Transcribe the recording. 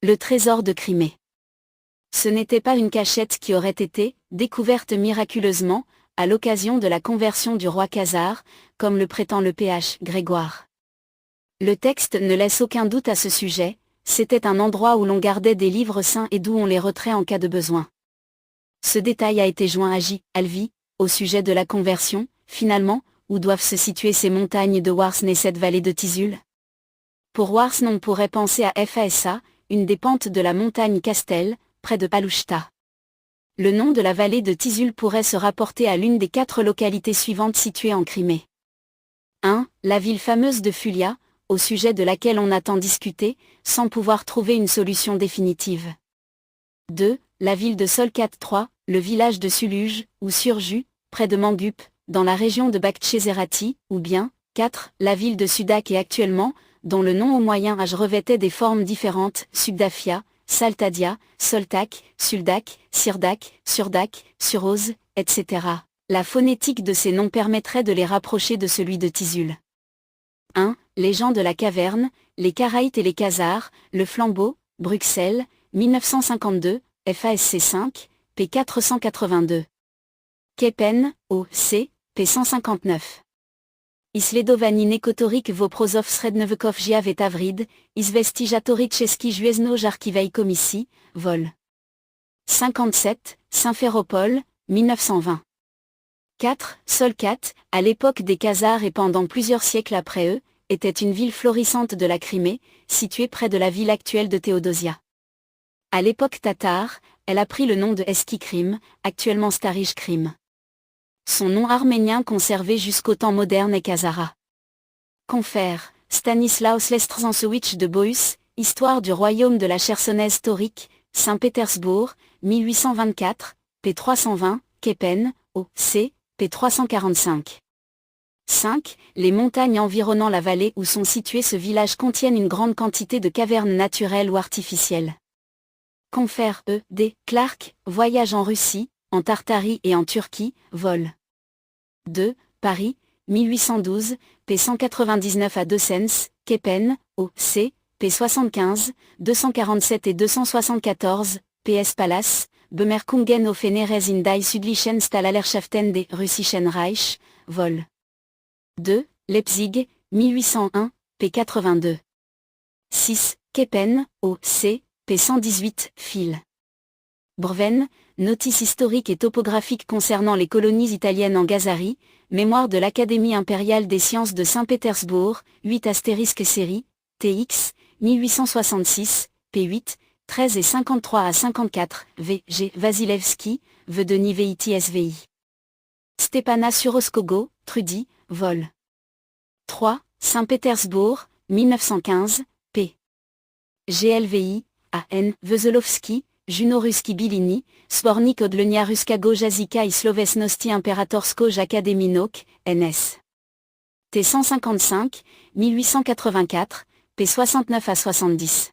Le trésor de Crimée. Ce n'était pas une cachette qui aurait été découverte miraculeusement, à l'occasion de la conversion du roi Khazar, comme le prétend le Ph. Grégoire. Le texte ne laisse aucun doute à ce sujet, c'était un endroit où l'on gardait des livres saints et d'où on les retrait en cas de besoin. Ce détail a été joint à J. Alvi, au sujet de la conversion, finalement, où doivent se situer ces montagnes de Wars et cette vallée de Tizul. Pour Wars on pourrait penser à Fasa, une des pentes de la montagne Castel, près de Palouchta. Le nom de la vallée de Tizul pourrait se rapporter à l'une des 4 localités suivantes situées en Crimée. 1. La ville fameuse de Fulia, au sujet de laquelle on a tant discuté, sans pouvoir trouver une solution définitive. 2. La ville de Solkat. 3. Le village de Suluj, ou Surju, près de Mangup, dans la région de Baktchezerati, ou bien, 4. La ville de Sudak et actuellement, dont le nom au Moyen Âge revêtait des formes différentes, Sugdafia, Saltadia, Soltak, Suldak, Sirdak, Surdak, Suroz, etc. La phonétique de ces noms permettrait de les rapprocher de celui de Tizul. 1. Les gens de la caverne, les Karaïtes et les Khazars, le flambeau, Bruxelles, 1952, FASC 5, p. 482. Kepen, O.C., p. 159. Isledovani nekotorik voprozov srednevekov jiav et avrid, isvestijatoricheski juezno jarkivei komissi, vol. 57, Simferopol, 1920. 4. Solkat, à l'époque des Khazars et pendant plusieurs siècles après eux, était une ville florissante de la Crimée, située près de la ville actuelle de Théodosia. À l'époque tatare, elle a pris le nom de Eskikrim, actuellement Starij-Krim. Son nom arménien conservé jusqu'au temps moderne est Khazara. Confère, Stanislaus Lestrzhansowicz de Bohus, Histoire du royaume de la Chersonèse taurique, Saint-Pétersbourg, 1824, p. 320, Kepen, O.C., p. 345. 5. Les montagnes environnant la vallée où sont situés ce village contiennent une grande quantité de cavernes naturelles ou artificielles. Confère E. D. Clark, Voyage en Russie, en Tartarie et en Turquie, vol. 2. Paris, 1812, p. 199 à Dessens, Kepen, O.C., p. 75, 247 et 274, PS Palace, Bemerkungen auf Feneres in die südlichen Stalallerschaften des Russischen Reich, vol. 2. Leipzig, 1801, p. 82. 6. Kepen, O.C., p. 118, fil. Brven, Notice historique et topographique concernant les colonies italiennes en Gazarie, Mémoire de l'Académie impériale des sciences de Saint-Pétersbourg, 8 série, TX, 1866, p8, 13 et 53 à 54, V. G. Vasilevski, Vedeni Veiti SVI. Stepana Suroskogo, Trudy, vol. 3. Saint-Pétersbourg, 1915, p. GLVI, A.N. Veselovski, Junoruski Bilini, Svornik Odlenia Ruskago Jazika i Slovesnosti Imperatorsko Académinok, NS. T 155, 1884, p 69 à 70.